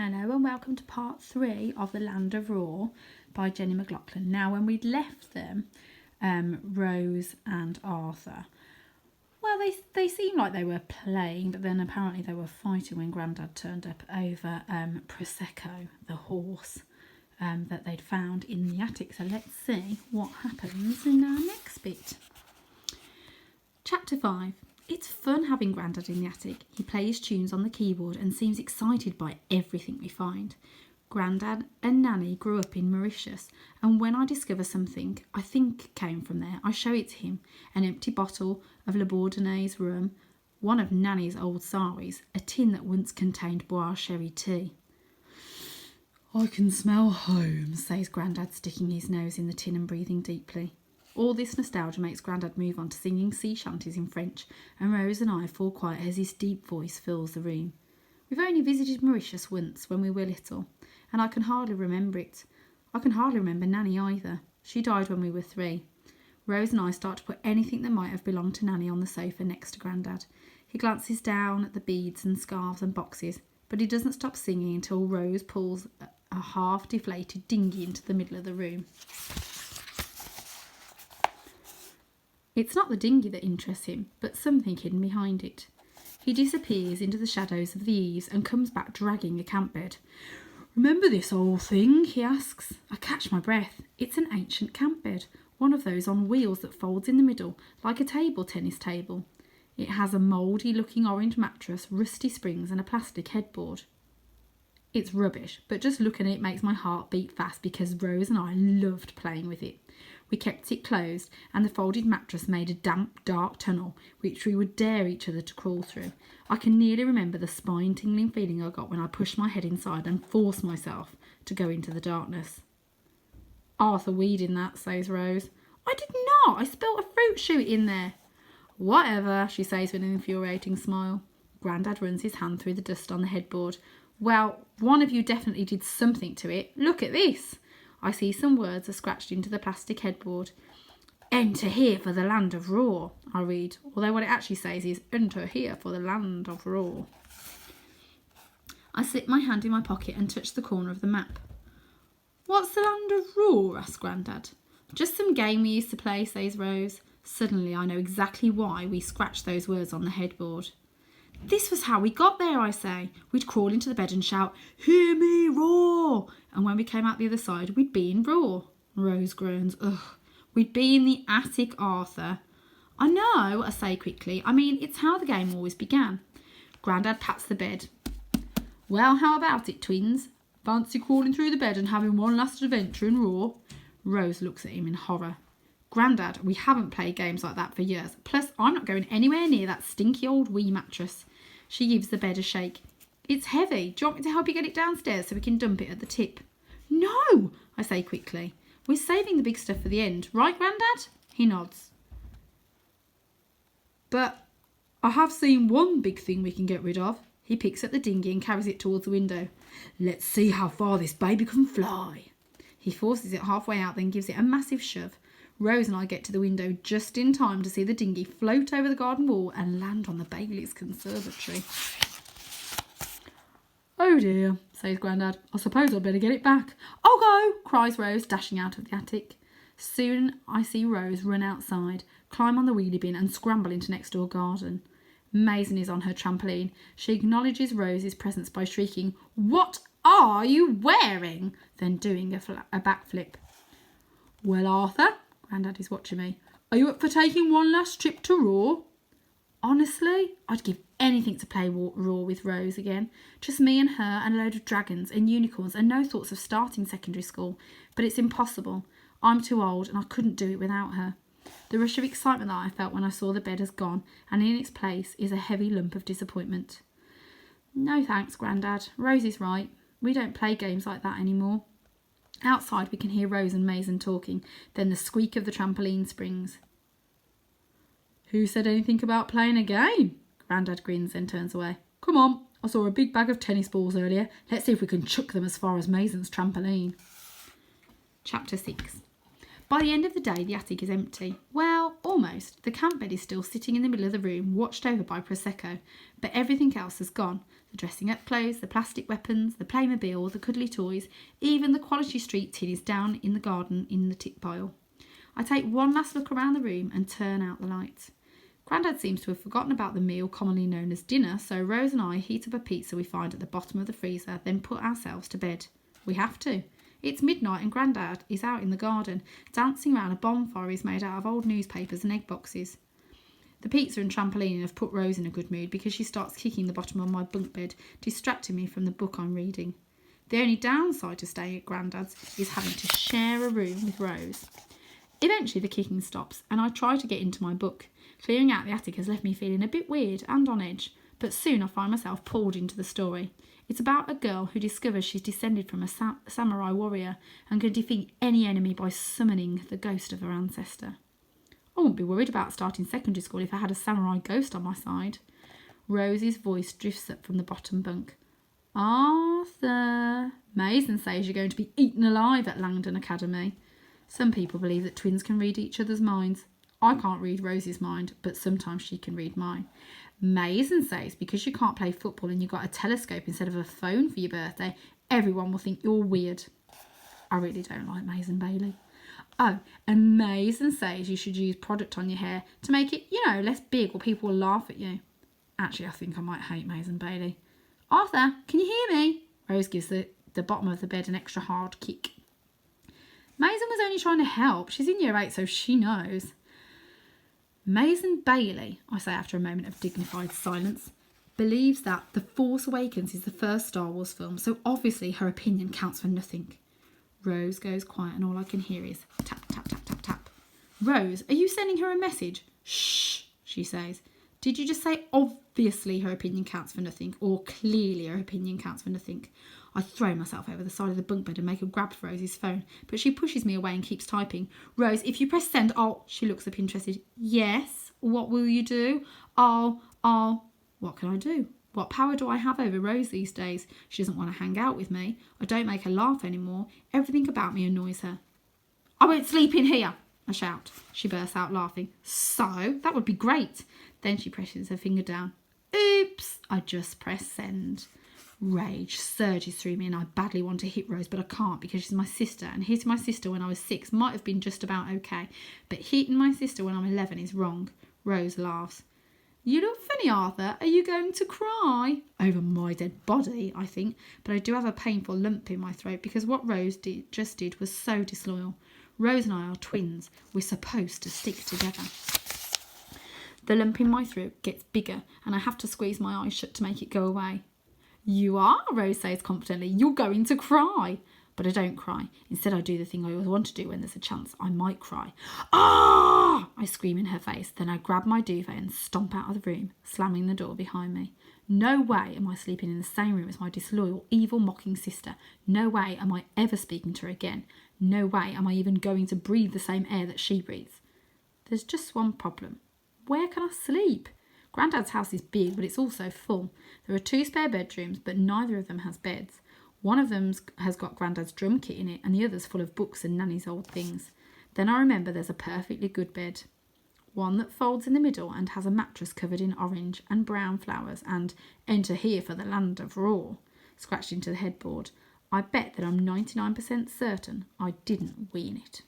Hello and welcome to part 3 of The Land of Raw by Jenny McLaughlin. Now when we'd left them, Rose and Arthur, well they seemed like they were playing, but then apparently they were fighting when Grandad turned up over Prosecco, the horse that they'd found in the attic. So let's see what happens in our next bit. Chapter 5. It's fun having Grandad in the attic. He plays tunes on the keyboard and seems excited by everything we find. Grandad and Nanny grew up in Mauritius, and when I discover something I think came from there, I show it to him. An empty bottle of Le Bourdonnais rum, one of Nanny's old saris, a tin that once contained Bois sherry tea. I can smell home, says Grandad, sticking his nose in the tin and breathing deeply. All this nostalgia makes Grandad move on to singing sea shanties in French, and Rose and I fall quiet as his deep voice fills the room. We've only visited Mauritius once when we were little, and I can hardly remember it. I can hardly remember Nanny either. She died when we were 3. Rose and I start to put anything that might have belonged to Nanny on the sofa next to Grandad. He glances down at the beads and scarves and boxes, but he doesn't stop singing until Rose pulls a half-deflated dinghy into the middle of the room. It's not the dinghy that interests him, but something hidden behind it. He disappears into the shadows of the eaves and comes back dragging a camp bed. Remember this old thing? He asks. I catch my breath. It's an ancient camp bed, one of those on wheels that folds in the middle, like a table tennis table. It has a mouldy-looking orange mattress, rusty springs and a plastic headboard. It's rubbish, but just looking at it makes my heart beat fast because Rose and I loved playing with it. We kept it closed, and the folded mattress made a damp, dark tunnel which we would dare each other to crawl through. I can nearly remember the spine-tingling feeling I got when I pushed my head inside and forced myself to go into the darkness. Arthur weed in that, says Rose. I did not. I spilt a fruit shoot in there. Whatever, she says with an infuriating smile. Grandad runs his hand through the dust on the headboard. Well, one of you definitely did something to it. Look at this. I see some words are scratched into the plastic headboard. Enter here for the land of Raw, I read, although what it actually says is enter here for the land of Raw. I slip my hand in my pocket and touch the corner of the map. What's the land of Raw? asks Grandad. Just some game we used to play, says Rose. Suddenly I know exactly why we scratched those words on the headboard. This was how we got there, I say. We'd crawl into the bed and shout, hear me roar! And when we came out the other side, we'd be in Raw. Rose groans, ugh. We'd be in the attic, Arthur. I know, I say quickly. I mean, it's how the game always began. Grandad pats the bed. Well, how about it, twins? Fancy crawling through the bed and having one last adventure in Raw? Rose looks at him in horror. Grandad, we haven't played games like that for years. Plus, I'm not going anywhere near that stinky old wee mattress. She gives the bed a shake. It's heavy. Do you want me to help you get it downstairs so we can dump it at the tip? No, I say quickly. We're saving the big stuff for the end. Right, Grandad? He nods. But I have seen one big thing we can get rid of. He picks up the dinghy and carries it towards the window. Let's see how far this baby can fly. He forces it halfway out, then gives it a massive shove. Rose and I get to the window just in time to see the dinghy float over the garden wall and land on the Bailey's conservatory. Oh dear, says Grandad. I suppose I'd better get it back. I'll go, cries Rose, dashing out of the attic. Soon I see Rose run outside, climb on the wheelie bin and scramble into next door garden. Maisie is on her trampoline. She acknowledges Rose's presence by shrieking, What are you wearing? Then doing a backflip. Well, Arthur, Grandad is watching me. Are you up for taking one last trip to Raw? Honestly, I'd give anything to play Raw with Rose again. Just me and her and a load of dragons and unicorns and no thoughts of starting secondary school. But it's impossible. I'm too old and I couldn't do it without her. The rush of excitement that I felt when I saw the bed has gone, and in its place is a heavy lump of disappointment. No thanks, Grandad. Rose is right. We don't play games like that anymore. Outside we can hear Rose and Mason talking, then the squeak of the trampoline springs. Who said anything about playing a game? Grandad grins, then turns away. Come on, I saw a big bag of tennis balls earlier. Let's see if we can chuck them as far as Mason's trampoline. Chapter 6. By the end of the day, the attic is empty. Well, almost. The camp bed is still sitting in the middle of the room, watched over by Prosecco, but everything else has gone. The dressing up clothes, the plastic weapons, the Playmobil, the cuddly toys, even the Quality Street tin is down in the garden in the tip pile. I take one last look around the room and turn out the lights. Grandad seems to have forgotten about the meal commonly known as dinner, so Rose and I heat up a pizza we find at the bottom of the freezer, then put ourselves to bed. We have to. It's midnight and Grandad is out in the garden, dancing around a bonfire he's made out of old newspapers and egg boxes. The pizza and trampoline have put Rose in a good mood because she starts kicking the bottom of my bunk bed, distracting me from the book I'm reading. The only downside to staying at Grandad's is having to share a room with Rose. Eventually the kicking stops and I try to get into my book. Clearing out the attic has left me feeling a bit weird and on edge, but soon I find myself pulled into the story. It's about a girl who discovers she's descended from a samurai warrior and can defeat any enemy by summoning the ghost of her ancestor. I wouldn't be worried about starting secondary school if I had a samurai ghost on my side. Rose's voice drifts up from the bottom bunk. Arthur, Mason says you're going to be eaten alive at Langdon Academy. Some people believe that twins can read each other's minds. I can't read Rose's mind, but sometimes she can read mine. Mason says because you can't play football and you got a telescope instead of a phone for your birthday, everyone will think you're weird. I really don't like Mason Bailey. Oh, and Mason says you should use product on your hair to make it, less big or people will laugh at you. Actually, I think I might hate Mason Bailey. Arthur, can you hear me? Rose gives the bottom of the bed an extra hard kick. Mason was only trying to help. She's in year 8, so she knows. Mason Bailey, I say after a moment of dignified silence, believes that The Force Awakens is the first Star Wars film, so obviously her opinion counts for nothing. Rose goes quiet and all I can hear is tap, tap, tap, tap, tap. Rose, are you sending her a message? Shh, she says. Did you just say obviously her opinion counts for nothing or clearly her opinion counts for nothing? I throw myself over the side of the bunk bed and make a grab for Rose's phone, but she pushes me away and keeps typing. Rose, if you press send, She looks up interested. Yes, what will you do? What can I do? What power do I have over Rose these days? She doesn't want to hang out with me. I don't make her laugh anymore. Everything about me annoys her. I won't sleep in here, I shout. She bursts out laughing. So, that would be great. Then she presses her finger down. Oops, I just press send. Rage surges through me and I badly want to hit Rose, but I can't because she's my sister, and hitting my sister when I was 6 might have been just about okay, but hitting my sister when I'm 11 is wrong. Rose laughs. You look funny, Arthur. Are you going to cry? Over my dead body, I think, but I do have a painful lump in my throat because what Rose just did was so disloyal. Rose and I are twins. We're supposed to stick together. The lump in my throat gets bigger and I have to squeeze my eyes shut to make it go away. You are, Rose says confidently. You're going to cry. But I don't cry. Instead, I do the thing I always want to do when there's a chance I might cry. Ah! I scream in her face. Then I grab my duvet and stomp out of the room, slamming the door behind me. No way am I sleeping in the same room as my disloyal, evil, mocking sister. No way am I ever speaking to her again. No way am I even going to breathe the same air that she breathes. There's just one problem. Where can I sleep? Grandad's house is big, but it's also full. There are 2 spare bedrooms, but neither of them has beds. One of them has got Grandad's drum kit in it, and the other's full of books and Nanny's old things. Then I remember there's a perfectly good bed. One that folds in the middle and has a mattress covered in orange and brown flowers and "Enter here for the land of Raw" scratched into the headboard. I bet that I'm 99% certain I didn't ween it.